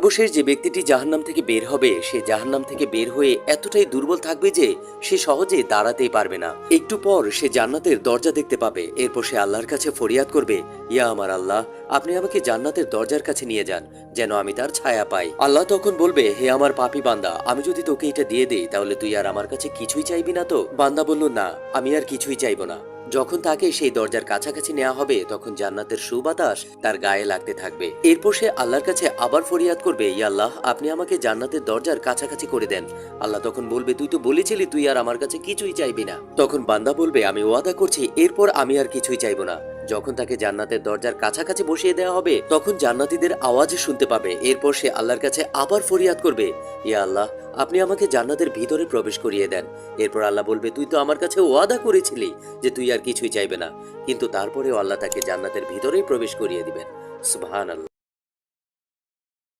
সর্বশেষ যে ব্যক্তিটি জাহান্নাম থেকে বের হবে সে জাহান্নাম থেকে বের হয়ে এতটাই দুর্বল থাকবে যে সে সহজে দাঁড়াতেই পারবে না। একটু পর সে জান্নাতের দরজা দেখতে পাবে। এরপর সে আল্লাহর কাছে ফরিয়াদ করবে, ইয়া আমার আল্লাহ, আপনি আমাকে জান্নাতের দরজার কাছে নিয়ে যান যেন আমি তার ছায়া পাই। আল্লাহ তখন বলবে, হে আমার পাপী বান্দা, আমি যদি তোকে এটা দিয়ে দেই তাহলে তুই আর আমার কাছে কিছুই চাইবি না তো? বান্দা বলল, না, আমি আর কিছুই চাইবো না। যখন তাকে সেই দরজার কাছাকাছি নেওয়া হবে তখন জান্নাতের সুবাতাস তার গায়ে লাগতে থাকবে। এরপর সে আল্লাহর কাছে আবার ফরিয়াদ করবে, ইয়া আল্লাহ, আপনি আমাকে জান্নাতের দরজার কাছাকাছি করে দেন। আল্লাহ তখন বলবে, তুই তো বলেছিলি তুই আর আমার কাছে কিছুই চাইবি না। তখন বান্দা বলবে, আমি ওয়াদা করছি এরপর আমি আর কিছুই চাইবো না। যখন তাকে জান্নাতের দরজার কাছাকাছি বসিয়ে দেওয়া হবে তখন জান্নাতীদের আওয়াজ শুনতে পাবে। এরপর সে আল্লাহর কাছে আবার ফরিয়াদ করবে, ইয়া আল্লাহ, আপনি আমাকে জান্নাতের ভিতরে প্রবেশ করিয়ে দেন। এরপর আল্লাহ বলবে, তুই তো আমার কাছে ওয়াদা করেছিলি যে তুই আর কিছুই চাইবে না। কিন্তু তারপরেও আল্লাহ তাকে জান্নাতের ভিতরেই প্রবেশ করিয়ে দিবেন। সুবহানাল্লাহ।